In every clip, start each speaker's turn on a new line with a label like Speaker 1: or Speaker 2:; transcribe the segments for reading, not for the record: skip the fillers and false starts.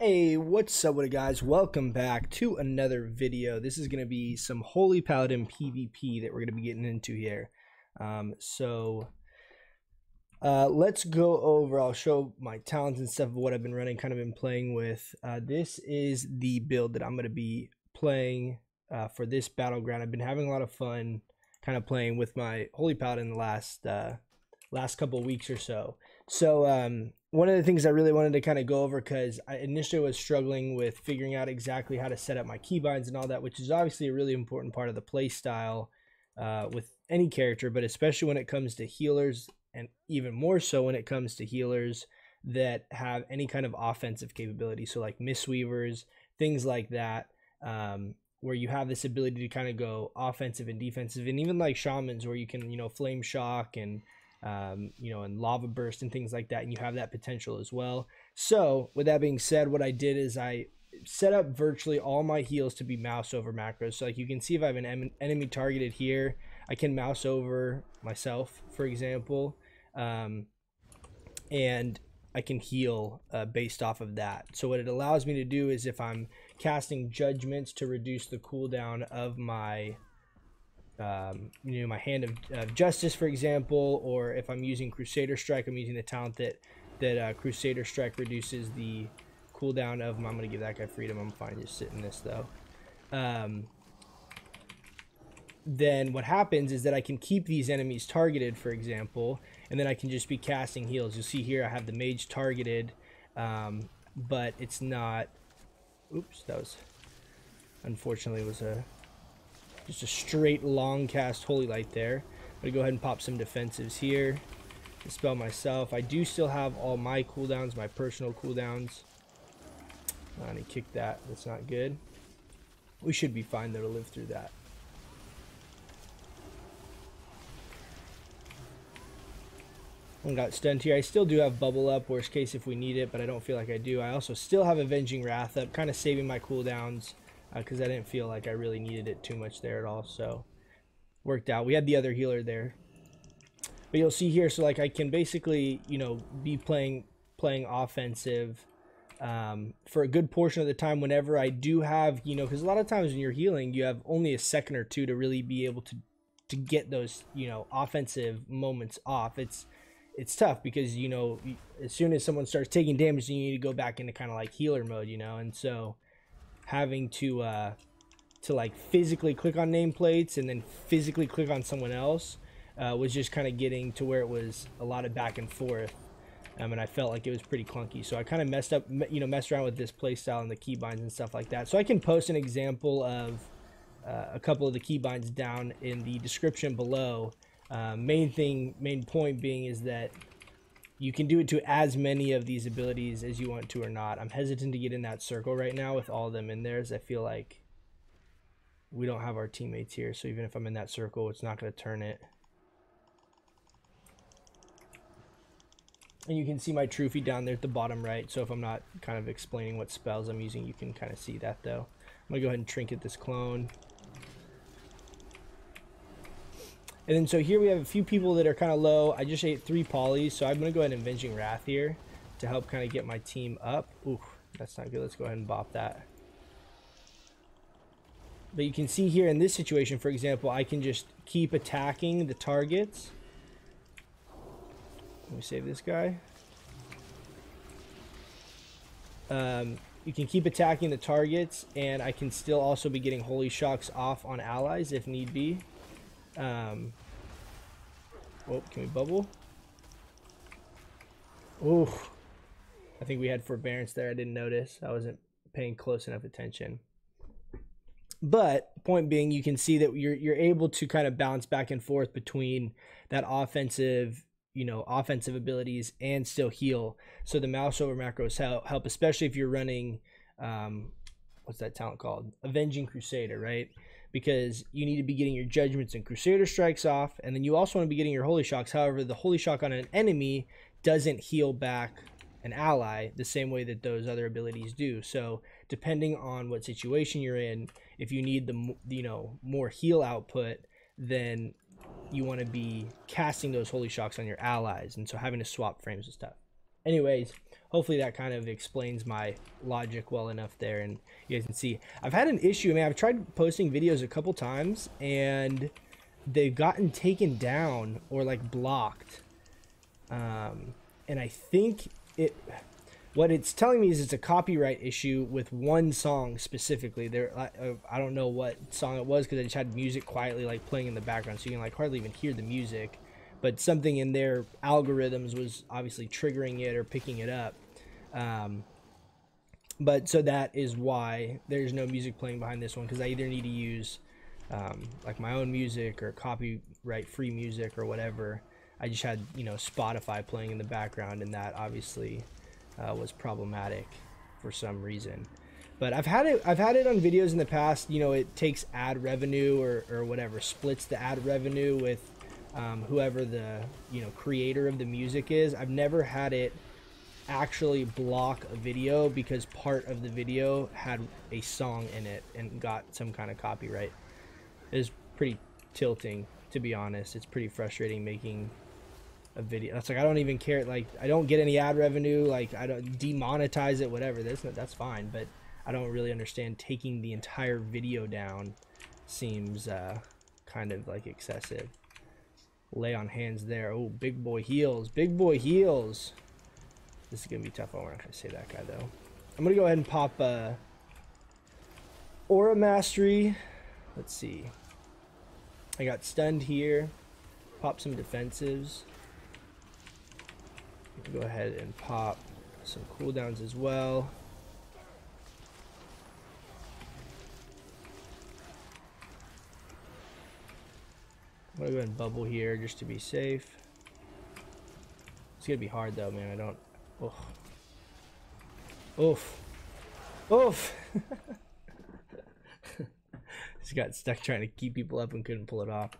Speaker 1: Hey, what's up with it, guys? Welcome back to another video. This is going to be some Holy Paladin PvP that we're going to be getting into here. Let's go over, I'll show my talents and stuff of what I've been running, kind of been playing with. This is the build that I'm going to be playing for this battleground. I've been having a lot of fun kind of playing with my Holy Paladin the last couple of weeks or so. One of the things I really wanted to kind of go over, because I initially was struggling with figuring out exactly how to set up my keybinds and all that, which is obviously a really important part of the play style with any character, but especially when it comes to healers, and even more so when it comes to healers that have any kind of offensive capability. So like Mistweavers, things like that, where you have this ability to kind of go offensive and defensive, and even like shamans where you can, flame shock and and lava burst and things like that, and you have that potential as well. So with that being said, what I did is I set up virtually all my heals to be mouse over macros. So like you can see, if I have an enemy targeted here, I can mouse over myself, for example, and I can heal based off of that. So what it allows me to do is, if I'm casting judgments to reduce the cooldown of my my hand of justice, for example, or if I'm using Crusader Strike, I'm using the talent that Crusader Strike reduces the cooldown of I'm gonna give that guy freedom. I'm fine just sitting this though. Then what happens is that I can keep these enemies targeted, for example, and then I can just be casting heals. You'll see here I have the mage targeted, but it's not, oops, that was, unfortunately, was just a straight long cast Holy Light there. I'm gonna go ahead and pop some defensives here. Dispel myself. I do still have all my cooldowns, my personal cooldowns. I need to kick that. That's not good. We should be fine though to live through that. I got stunned here. I still do have bubble up, worst case if we need it, but I don't feel like I do. I also still have Avenging Wrath up, kind of saving my cooldowns, because I didn't feel like I really needed it too much there at all. So worked out. We had the other healer there, but you'll see here, so like I can basically be playing offensive for a good portion of the time whenever I do have, because a lot of times when you're healing, you have only a second or two to really be able to get those offensive moments off. It's tough because as soon as someone starts taking damage, you need to go back into kind of like healer mode, and so having to like physically click on nameplates and then physically click on someone else was just kind of getting to where it was a lot of back and forth, and I felt like it was pretty clunky. So I kind of messed around with this playstyle and the keybinds and stuff like that. So I can post an example of a couple of the keybinds down in the description below. Main point being is that you can do it to as many of these abilities as you want to or not. I'm hesitant to get in that circle right now with all of them in there, as I feel like we don't have our teammates here. So even if I'm in that circle, it's not going to turn it. And you can see my trophy down there at the bottom right. So if I'm not kind of explaining what spells I'm using, you can kind of see that though. I'm going to go ahead and trinket this clone. And then so here we have a few people that are kind of low. I just ate 3 Pollys, so I'm going to go ahead and Avenging Wrath here to help kind of get my team up. Ooh, that's not good. Let's go ahead and bop that. But you can see here in this situation, for example, I can just keep attacking the targets. Let me save this guy. You can keep attacking the targets, and I can still also be getting Holy Shocks off on allies if need be. Oh, can we bubble? Oh, I think we had forbearance there. I didn't notice. I wasn't paying close enough attention. But point being, you can see that you're able to kind of bounce back and forth between that offensive, offensive abilities and still heal. So the mouse over macros help, especially if you're running, what's that talent called? Avenging Crusader, right? Because you need to be getting your judgments and Crusader Strikes off, and then you also want to be getting your Holy Shocks. However, the Holy Shock on an enemy doesn't heal back an ally the same way that those other abilities do. So depending on what situation you're in, if you need the more heal output, then you want to be casting those Holy Shocks on your allies, and so having to swap frames is tough. Anyways, hopefully that kind of explains my logic well enough there, and you guys can see I've had an issue. I mean, I've tried posting videos a couple times and they've gotten taken down or like blocked, and I think what it's telling me is it's a copyright issue with one song specifically. I don't know what song it was because I just had music quietly like playing in the background, so you can like hardly even hear the music, but something in their algorithms was obviously triggering it or picking it up. But so that is why there's no music playing behind this one, because I either need to use like my own music or copyright free music or whatever. I just had, you know, Spotify playing in the background, and that obviously was problematic for some reason. But I've had it on videos in the past. You know, it takes ad revenue or whatever, splits the ad revenue with whoever the, you know, creator of the music is. I've never had it actually block a video because part of the video had a song in it and got some kind of copyright. It's pretty tilting, to be honest. It's pretty frustrating making a video. That's like, I don't even care. Like, I don't get any ad revenue. Like, I don't demonetize it, whatever. That's fine. But I don't really understand taking the entire video down. Seems kind of like excessive. Lay on hands there. Oh, big boy heals. Big boy heals. This is gonna be tough. I'm not gonna say that guy though. I'm gonna go ahead and pop Aura Mastery. Let's see. I got stunned here. Pop some defensives. Go ahead and pop some cooldowns as well. I'm gonna go ahead and bubble here just to be safe. It's gonna be hard though, man. I don't. Oh. Oof. Oof. Just got stuck trying to keep people up and couldn't pull it off.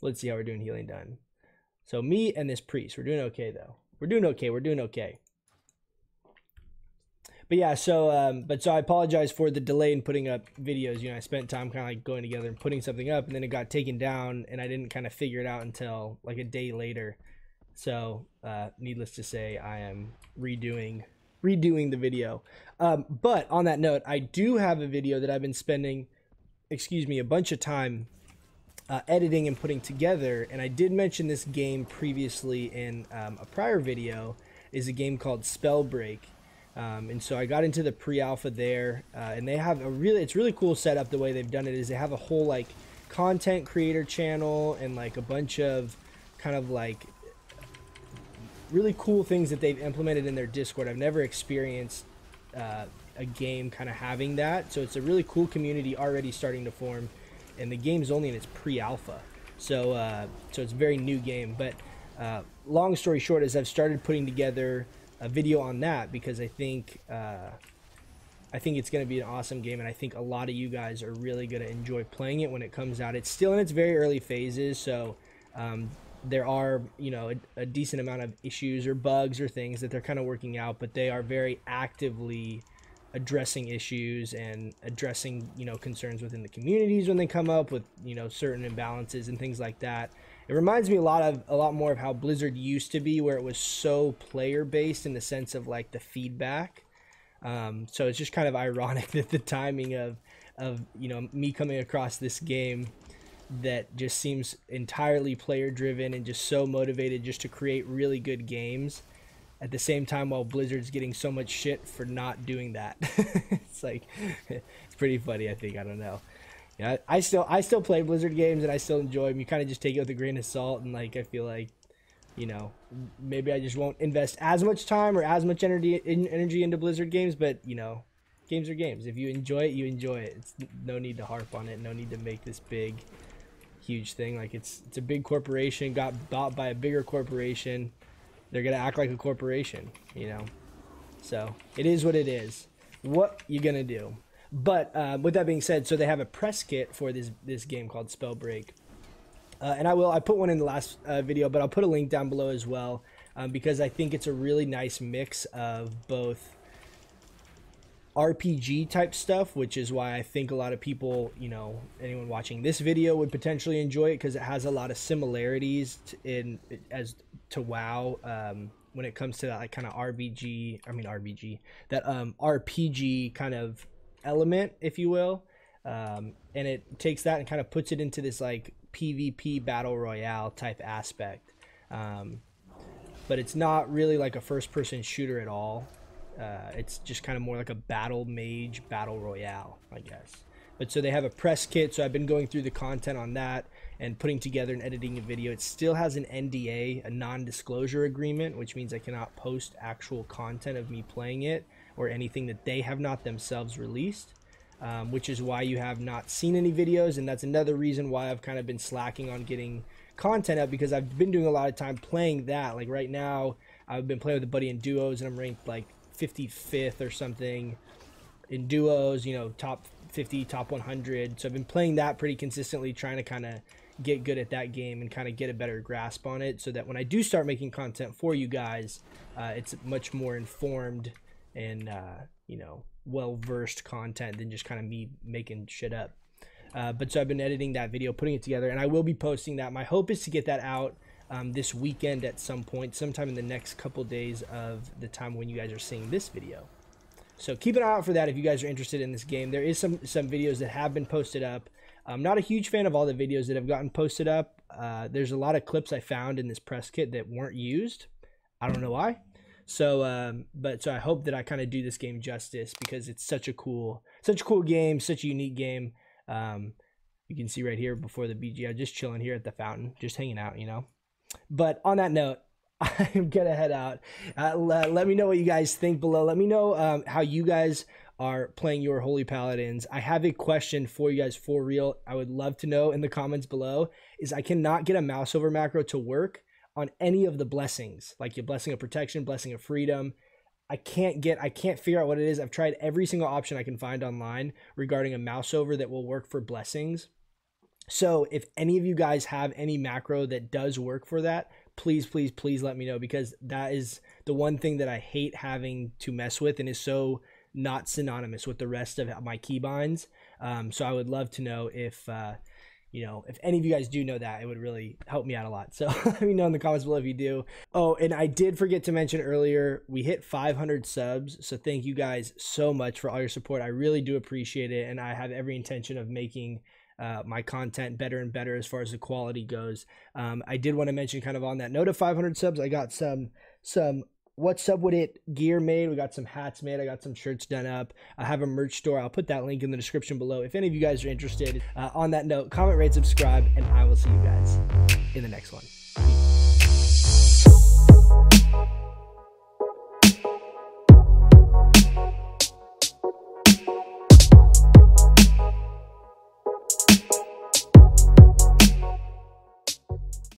Speaker 1: Let's see how we're doing healing done. So me and this priest, we're doing okay though. We're doing okay. We're doing okay. But yeah, so so I apologize for the delay in putting up videos. You know, I spent time kind of like going together and putting something up, and then it got taken down, and I didn't kind of figure it out until like a day later. So needless to say, I am redoing the video. But on that note, I do have a video that I've been spending, a bunch of time editing and putting together, and I did mention this game previously in a prior video. Is a game called Spellbreak. And so I got into the pre-alpha there, and they have it's really cool setup. The way they've done it is they have a whole like content creator channel and like a bunch of kind of like really cool things that they've implemented in their Discord. I've never experienced a game kind of having that, so it's a really cool community already starting to form, and the game's only in its pre-alpha, so so it's a very new game. But long story short is I've started putting together a video on that because I think it's going to be an awesome game, and I think a lot of you guys are really going to enjoy playing it when it comes out. It's still in its very early phases, so there are, you know, a decent amount of issues or bugs or things that they're kind of working out, but they are very actively addressing issues and addressing, you know, concerns within the communities when they come up with, you know, certain imbalances and things like that. It reminds me a lot more of how Blizzard used to be, where it was so player based in the sense of like the feedback. So it's just kind of ironic that the timing of you know, me coming across this game that just seems entirely player driven and just so motivated just to create really good games at the same time while Blizzard's getting so much shit for not doing that. It's like, it's pretty funny, I think. I don't know. Yeah, I still play Blizzard games and I still enjoy them. You kind of just take it with a grain of salt, and like I feel like, you know, maybe I just won't invest as much time or as much energy into Blizzard games, but you know, games are games. If you enjoy it, you enjoy it. It's no need to harp on it. No need to make this big, huge thing. Like it's a big corporation, got bought by a bigger corporation. They're gonna act like a corporation, you know. So it is what it is. What you gonna do? But with that being said, so they have a press kit for this game called Spellbreak, and I put one in the last video, but I'll put a link down below as well, because I think it's a really nice mix of both RPG type stuff, which is why I think a lot of people, you know, anyone watching this video would potentially enjoy it because it has a lot of similarities to WoW when it comes to that like kind of RPG kind of element, if you will. And it takes that and kind of puts it into this like PvP battle royale type aspect. But it's not really like a first-person shooter at all. It's just kind of more like a battle mage battle royale, I guess. But so they have a press kit, so I've been going through the content on that and putting together and editing a video. It still has an NDA, a non-disclosure agreement, which means I cannot post actual content of me playing it or anything that they have not themselves released, which is why you have not seen any videos. And that's another reason why I've kind of been slacking on getting content up, because I've been doing a lot of time playing that. Like right now, I've been playing with a buddy in duos, and I'm ranked like 55th or something in duos, you know, top 50, top 100. So I've been playing that pretty consistently, trying to kind of get good at that game and kind of get a better grasp on it, so that when I do start making content for you guys, it's much more informed and you know, well-versed content than just kind of me making shit up. But so I've been editing that video, putting it together, and I will be posting that. My hope is to get that out this weekend at some point, sometime in the next couple days of the time when you guys are seeing this video. So keep an eye out for that if you guys are interested in this game. There is some videos that have been posted up. I'm not a huge fan of all the videos that have gotten posted up. There's a lot of clips I found in this press kit that weren't used. I don't know why. So, but I hope that I kind of do this game justice, because it's such a cool game, such a unique game. You can see right here before the BG, just chilling here at the fountain, just hanging out, you know. But on that note, I'm gonna head out. Let me know what you guys think below. Let me know how you guys are playing your Holy Paladins. I have a question for you guys for real. I would love to know in the comments below. I cannot get a mouse over macro to work on any of the blessings, like your blessing of protection, blessing of freedom. I can't figure out what it is. I've tried every single option I can find online regarding a mouse over that will work for blessings. So if any of you guys have any macro that does work for that, please let me know, because that is the one thing that I hate having to mess with and is so not synonymous with the rest of my keybinds. So I would love to know if you know, if any of you guys do know that, it would really help me out a lot. So let me know in the comments below if you do. Oh, and I did forget to mention earlier, we hit 500 subs. So thank you guys so much for all your support. I really do appreciate it. And I have every intention of making my content better and better as far as the quality goes. I did want to mention, kind of on that note of 500 subs, I got some What's Up With It gear made. We got some hats made. I got some shirts done up. I have a merch store. I'll put that link in the description below if any of you guys are interested. On that note, comment, rate, subscribe, and I will see you guys in the next one. Peace.